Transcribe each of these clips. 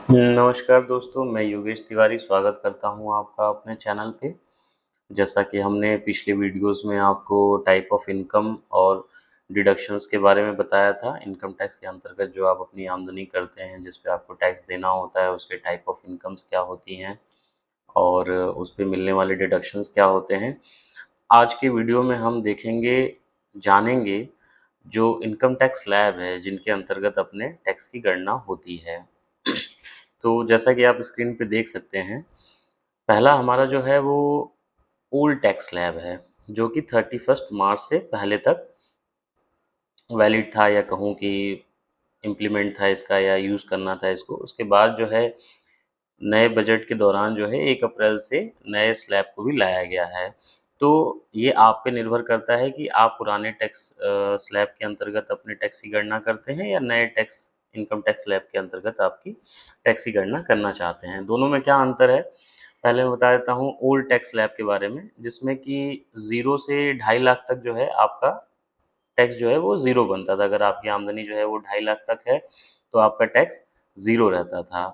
नमस्कार दोस्तों, मैं योगेश तिवारी स्वागत करता हूं आपका अपने चैनल पे। जैसा कि हमने पिछले वीडियोस में आपको टाइप ऑफ इनकम और डिडक्शंस के बारे में बताया था। इनकम टैक्स के अंतर्गत जो आप अपनी आमदनी करते हैं, जिस पे आपको टैक्स देना होता है, उसके टाइप ऑफ इनकम्स क्या होती हैं और उस पे मिलने वाले डिडक्शंस क्या होते हैं। आज के वीडियो में हम देखेंगे, जानेंगे जो इनकम टैक्स स्लैब है, जिनके अंतर्गत अपने टैक्स की गणना होती है। तो जैसा कि आप स्क्रीन पे देख सकते हैं, पहला हमारा जो है वो ओल्ड टैक्स स्लैब है, जो कि 31 मार्च से पहले तक वैलिड था, या कहूँ कि इम्प्लीमेंट था इसका, या यूज़ करना था इसको। उसके बाद जो है नए बजट के दौरान जो है 1 अप्रैल से नए स्लैब को भी लाया गया है। तो ये आप पे निर्भर करता है कि आप पुराने टैक्स स्लैब के अंतर्गत अपने टैक्स की गणना करते हैं, या नए टैक्स इनकम टैक्स स्लैब के अंतर्गत आपकी टैक्स की गणना करना चाहते हैं। दोनों में क्या अंतर है, पहले मैं बता देता हूँ ओल्ड टैक्स स्लैब के बारे में, जिसमें कि 0 से 2.5 लाख तक जो है आपका टैक्स जो है वो ज़ीरो बनता था। अगर आपकी आमदनी जो है वो 2.5 लाख तक है, तो आपका टैक्स ज़ीरो रहता था।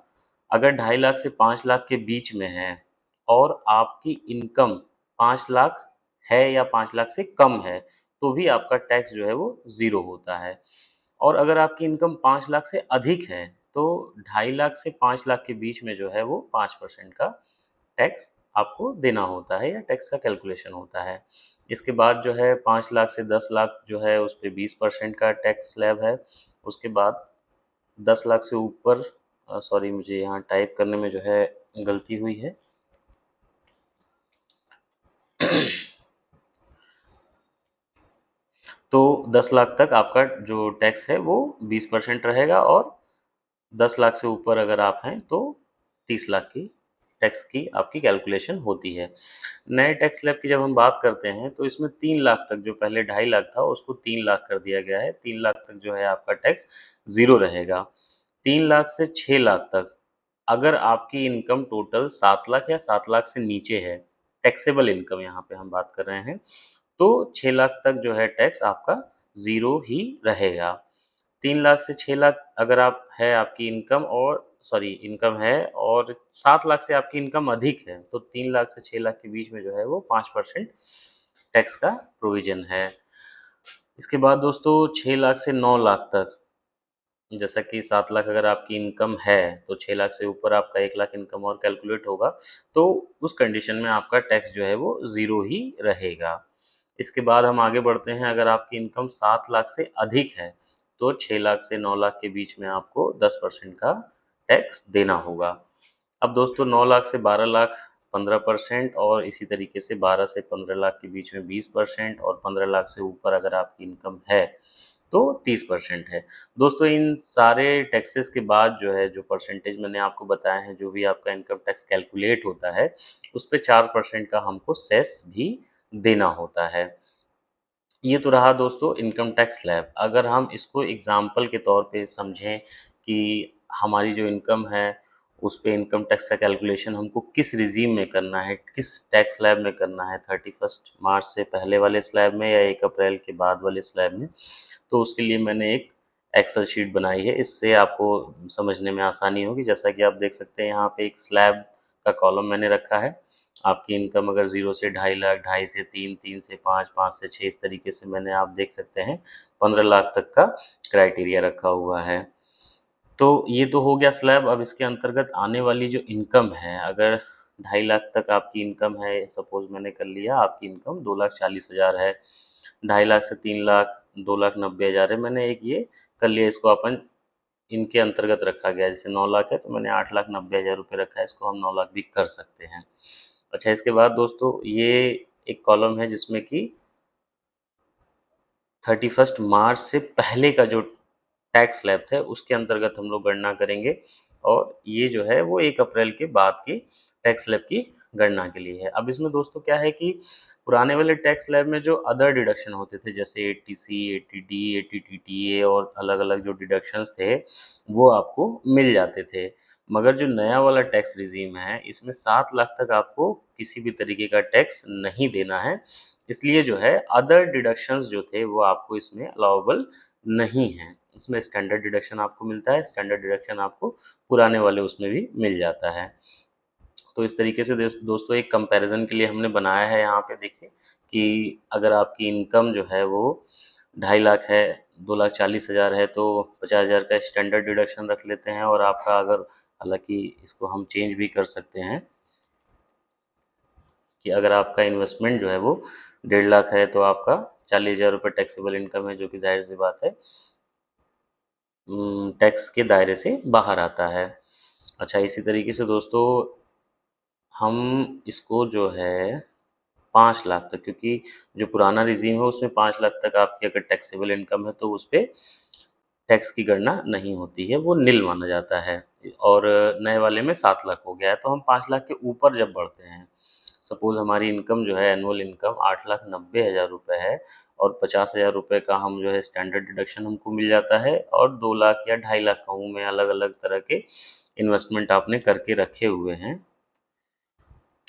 अगर 2.5 लाख से 5 लाख के बीच में है और आपकी इनकम 5 लाख है या 5 लाख से कम है, तो भी आपका टैक्स जो है वो ज़ीरो होता है। और अगर आपकी इनकम 5 लाख से अधिक है, तो 2.5 लाख से 5 लाख के बीच में जो है वो 5% का टैक्स आपको देना होता है, या टैक्स का कैलकुलेशन होता है। इसके बाद जो है 5 लाख से 10 लाख जो है उस पे 20% का टैक्स स्लैब है। उसके बाद 10 लाख से ऊपर, सॉरी मुझे यहाँ टाइप करने में जो है गलती हुई है। तो 10 लाख तक आपका जो टैक्स है वो 20% रहेगा, और 10 लाख से ऊपर अगर आप हैं तो 30 लाख की टैक्स की आपकी कैलकुलेशन होती है। नए टैक्स स्लैब की जब हम बात करते हैं, तो इसमें 3 लाख तक, जो पहले 2.5 लाख था उसको 3 लाख कर दिया गया है। 3 लाख तक जो है आपका टैक्स ज़ीरो रहेगा। 3 लाख से 6 लाख तक, अगर आपकी इनकम टोटल 7 लाख या 7 लाख से नीचे है, टैक्सेबल इनकम यहाँ पे हम बात कर रहे हैं, तो 6 लाख तक जो है टैक्स आपका ज़ीरो ही रहेगा। 3 लाख से 6 लाख अगर आप है आपकी इनकम, और सॉरी इनकम है, और 7 लाख से आपकी इनकम अधिक है, तो 3 लाख से 6 लाख के बीच में जो है वो 5% टैक्स का प्रोविजन है। इसके बाद दोस्तों 6 लाख से 9 लाख तक, जैसा कि 7 लाख अगर आपकी इनकम है, तो 6 लाख से ऊपर आपका 1 लाख इनकम और कैलकुलेट होगा, तो उस कंडीशन में आपका टैक्स जो है वो ज़ीरो ही रहेगा। इसके बाद हम आगे बढ़ते हैं, अगर आपकी इनकम 7 लाख से अधिक है, तो 6 लाख से 9 लाख के बीच में आपको 10% का टैक्स देना होगा। अब दोस्तों 9 लाख से 12 लाख 15%, और इसी तरीके से 12 से 15 लाख के बीच में 20%, और 15 लाख से ऊपर अगर आपकी इनकम है तो 30% है। दोस्तों इन सारे टैक्सेस के बाद जो है, जो परसेंटेज मैंने आपको बताए हैं, जो भी आपका इनकम टैक्स कैलकुलेट होता है, उस पे 4% का हमको सेस भी देना होता है। ये तो रहा दोस्तों इनकम टैक्स स्लैब। अगर हम इसको एग्जाम्पल के तौर पे समझें कि हमारी जो इनकम है, उस पे इनकम टैक्स का कैलकुलेशन हमको किस रिजीम में करना है, किस टैक्स स्लैब में करना है, 31 मार्च से पहले वाले स्लैब में या 1 अप्रैल के बाद वाले स्लैब में, तो उसके लिए मैंने एक एक्सेल शीट बनाई है। इससे आपको समझने में आसानी होगी। जैसा कि आप देख सकते हैं, यहाँ पे एक स्लैब का कॉलम मैंने रखा है। आपकी इनकम अगर 0 से 2.5 लाख, 2.5 से 3, 3 से 5, 5 से 6, इस तरीके से मैंने, आप देख सकते हैं, 15 लाख तक का क्राइटेरिया रखा हुआ है। तो ये तो हो गया स्लैब। अब इसके अंतर्गत आने वाली जो इनकम है, अगर 2.5 लाख तक आपकी इनकम है, सपोज मैंने कर लिया आपकी इनकम 2,40,000 है, 2.5 लाख से 3 लाख 2,90,000 है, मैंने एक ये कर लिया, इसको अपन इनके अंतर्गत रखा गया। जैसे 9 लाख है तो मैंने 8,90,000 रुपये रखा है, इसको हम 9 लाख भी कर सकते हैं। अच्छा, इसके बाद दोस्तों ये एक कॉलम है जिसमें कि 31 मार्च से पहले का जो टैक्स स्लैब है उसके अंतर्गत हम लोग गणना करेंगे, और ये जो है वो 1 अप्रैल के बाद की टैक्स स्लैब की गणना के लिए है। अब इसमें दोस्तों क्या है कि पुराने वाले टैक्स स्लैब में जो अदर डिडक्शन होते थे, जैसे 80C, 80D, 80TTA और अलग-अलग जो डिडक्शंस थे, वो आपको मिल जाते थे। मगर जो नया वाला टैक्स रिजीम है, इसमें 7 लाख तक आपको किसी भी तरीके का टैक्स नहीं देना है। इसलिए जो है अदर डिडक्शंस जो थे वो आपको इसमें अलाउएबल नहीं हैं। इसमें स्टैंडर्ड डिडक्शन आपको मिलता है, स्टैंडर्ड डिडक्शन आपको पुराने वाले उसमें भी मिल जाता है। तो इस तरीके से दोस्तों एक कंपैरिजन के लिए हमने बनाया है यहाँ पे। देखिए कि अगर आपकी इनकम जो है वो 2.5 लाख है, 2,40,000 है, तो 50,000 का स्टैंडर्ड डिडक्शन रख लेते हैं। और आपका अगर, हालांकि इसको हम चेंज भी कर सकते हैं कि अगर आपका इन्वेस्टमेंट जो है वो 1.5 लाख है तो आपका 40,000 रुपये टैक्सेबल इनकम है, जो कि जाहिर सी बात है टैक्स के दायरे से बाहर आता है। अच्छा, इसी तरीके से दोस्तों हम इसको जो है 5 लाख तक, क्योंकि जो पुराना रिजीम है उसमें 5 लाख तक आपकी अगर टैक्सेबल इनकम है तो उस पर टैक्स की गणना नहीं होती है, वो निल माना जाता है। और नए वाले में 7 लाख हो गया है। तो हम 5 लाख के ऊपर जब बढ़ते हैं, सपोज हमारी इनकम जो है एनुअल इनकम 8,90,000 रुपये है, और 50,000 रुपये का हम जो है स्टैंडर्ड डिडक्शन हमको मिल जाता है, और 2 लाख या 2.5 लाख कहूँ मैं, अलग अलग तरह के इन्वेस्टमेंट आपने करके रखे हुए हैं,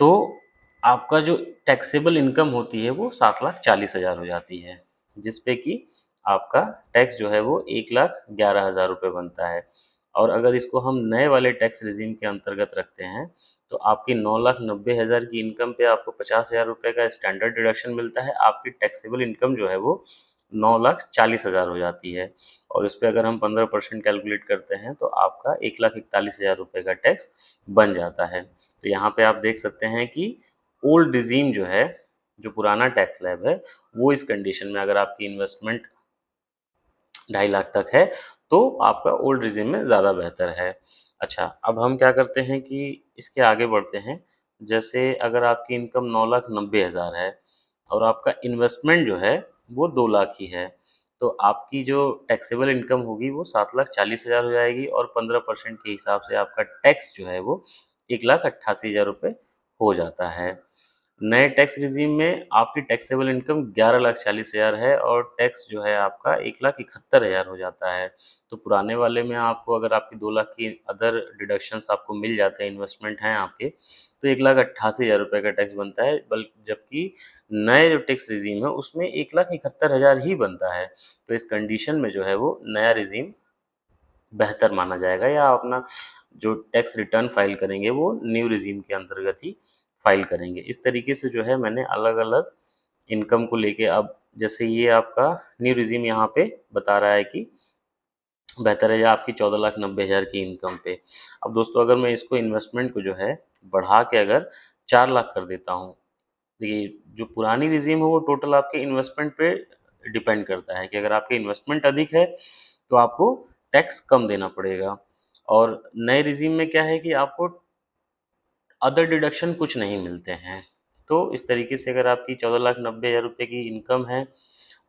तो आपका जो टैक्सेबल इनकम होती है वो 7,40,000 हो जाती है, जिसपे कि आपका टैक्स जो है वो 1,11,000 रुपये बनता है। और अगर इसको हम नए वाले टैक्स रिजीम के अंतर्गत रखते हैं तो आपकी 9,90,000 की इनकम पे आपको 50,000 रुपये का स्टैंडर्ड डिडक्शन मिलता है। आपकी टैक्सेबल इनकम जो है वो 9,40,000 हो जाती है, और इस पर अगर हम 15% कैलकुलेट करते हैं तो आपका 1,41,000 रुपये का टैक्स बन जाता है। तो यहाँ पे आप देख सकते हैं कि ओल्ड रिजीम जो है, जो पुराना टैक्स स्लैब है, वो इस कंडीशन में अगर आपकी इन्वेस्टमेंट 2.5 लाख तक है तो आपका ओल्ड रिजीम में ज़्यादा बेहतर है। अच्छा, अब हम क्या करते हैं कि इसके आगे बढ़ते हैं। जैसे अगर आपकी इनकम 9,90,000 है और आपका इन्वेस्टमेंट जो है वो 2 लाख ही है, तो आपकी जो टैक्सेबल इनकम होगी वो 7,40,000 हो जाएगी, और 15% के हिसाब से आपका टैक्स जो है वो 1,88,000 रुपये हो जाता है। नए टैक्स रिजीम में आपकी टैक्सेबल इनकम 11,40,000 है, और टैक्स जो है आपका 1,71,000 हो जाता है। तो पुराने वाले में आपको अगर आपकी 2 लाख की अदर डिडक्शंस आपको मिल जाते हैं, इन्वेस्टमेंट हैं आपके, तो 1,88,000 रुपये का टैक्स बनता है, बल्कि जबकि नए जो टैक्स रिजीम है उसमें 1,71,000 ही बनता है। तो इस कंडीशन में जो है वो नया रिजीम बेहतर माना जाएगा, या अपना जो टैक्स रिटर्न फाइल करेंगे वो न्यू रिजीम के अंतर्गत ही फाइल करेंगे। इस तरीके से जो है मैंने अलग अलग इनकम को लेके, अब जैसे ये आपका न्यू रिजीम यहाँ पे बता रहा है कि बेहतर है या आपकी 14,90,000 की इनकम पे। अब दोस्तों अगर मैं इसको इन्वेस्टमेंट को जो है बढ़ा के अगर 4 लाख कर देता हूँ, देखिए जो पुरानी रिजीम है वो टोटल आपके इन्वेस्टमेंट पे डिपेंड करता है कि अगर आपके इन्वेस्टमेंट अधिक है तो आपको टैक्स कम देना पड़ेगा, और नए रिजीम में क्या है कि आपको अदर डिडक्शन कुछ नहीं मिलते हैं। तो इस तरीके से अगर आपकी 14,90,000 रुपये की इनकम है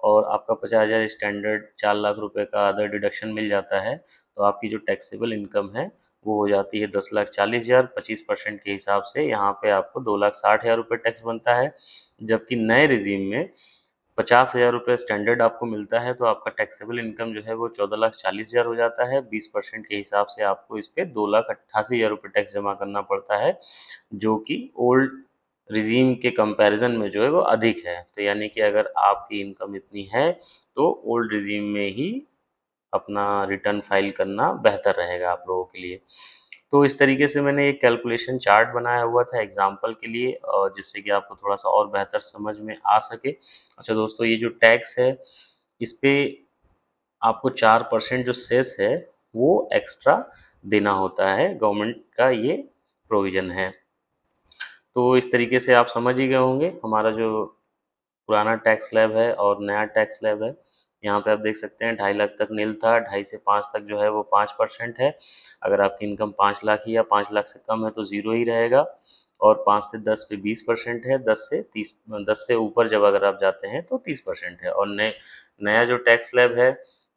और आपका 50,000 स्टैंडर्ड, 4 लाख रुपए का अदर डिडक्शन मिल जाता है, तो आपकी जो टैक्सेबल इनकम है वो हो जाती है 10,40,000। 25% के हिसाब से यहाँ पे आपको 2,60,000 रुपये टैक्स बनता है। जबकि नए रिजीम में 50,000 रुपये स्टैंडर्ड आपको मिलता है, तो आपका टैक्सेबल इनकम जो है वो 14,40,000 हो जाता है। 20% के हिसाब से आपको इस पे 2,88,000 रुपये टैक्स जमा करना पड़ता है, जो कि ओल्ड रिजीम के कंपैरिजन में जो है वो अधिक है। तो यानी कि अगर आपकी इनकम इतनी है तो ओल्ड रिजीम में ही अपना रिटर्न फाइल करना बेहतर रहेगा आप लोगों के लिए। तो इस तरीके से मैंने एक कैलकुलेशन चार्ट बनाया हुआ था एग्जाम्पल के लिए, और जिससे कि आपको थोड़ा सा और बेहतर समझ में आ सके। अच्छा दोस्तों, ये जो टैक्स है इस पे आपको 4% जो सेस है वो एक्स्ट्रा देना होता है, गवर्नमेंट का ये प्रोविजन है। तो इस तरीके से आप समझ ही गए होंगे हमारा जो पुराना टैक्स स्लैब है और नया टैक्स स्लैब है। यहाँ पे आप देख सकते हैं 2.5 लाख तक नील था, 2.5 से 5 तक जो है वो 5% है। अगर आपकी इनकम 5 लाख ही या 5 लाख से कम है तो ज़ीरो ही रहेगा, और 5 से 10 पे 20% है, 10 से ऊपर जब अगर आप जाते हैं तो 30% है। और नया जो टैक्स स्लैब है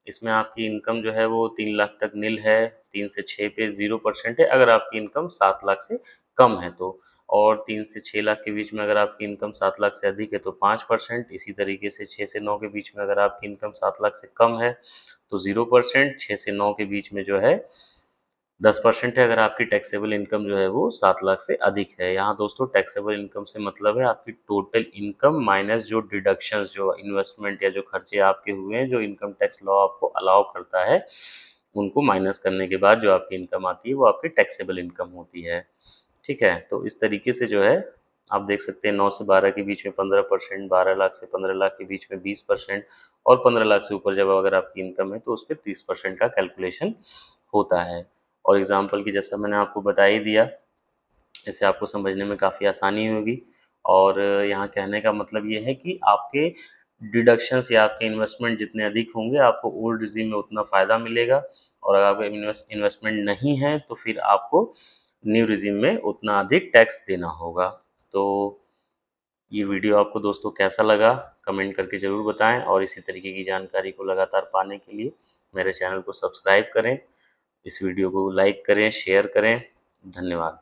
इसमें आपकी इनकम जो है वो 3 लाख तक नील है, 3 से 6 पे 0% है अगर आपकी इनकम 7 लाख से कम है तो, और 3 से 6 लाख के बीच में अगर आपकी इनकम 7 लाख से अधिक है तो 5%। इसी तरीके से 6 से 9 के बीच में अगर आपकी इनकम 7 लाख से कम है तो 0%। 6 से 9 के बीच में जो है 10% है अगर आपकी टैक्सेबल इनकम जो है वो 7 लाख से अधिक है। यहाँ दोस्तों टैक्सेबल इनकम से मतलब है आपकी टोटल इनकम माइनस जो डिडक्शंस, जो इन्वेस्टमेंट या जो खर्चे आपके हुए हैं, जो इनकम टैक्स लॉ आपको अलाउ करता है, उनको माइनस करने के बाद जो आपकी इनकम आती है वो आपकी टैक्सेबल इनकम होती है। ठीक है, तो इस तरीके से जो है आप देख सकते हैं 9 से 12 के बीच में 15%, 12 लाख से 15 लाख के बीच में 20% और 15 लाख से ऊपर जब अगर आपकी इनकम है तो उस पे 30% का कैलकुलेशन होता है। और एग्जाम्पल की जैसा मैंने आपको बता ही दिया, इससे आपको समझने में काफ़ी आसानी होगी। और यहाँ कहने का मतलब ये है कि आपके डिडक्शंस या आपके इन्वेस्टमेंट जितने अधिक होंगे आपको ओल्ड रिजीम में उतना फ़ायदा मिलेगा, और अगर आपका इन्वेस्टमेंट नहीं है तो फिर आपको न्यू रिजीम में उतना अधिक टैक्स देना होगा। तो ये वीडियो आपको दोस्तों कैसा लगा कमेंट करके ज़रूर बताएं, और इसी तरीके की जानकारी को लगातार पाने के लिए मेरे चैनल को सब्सक्राइब करें, इस वीडियो को लाइक करें, शेयर करें। धन्यवाद।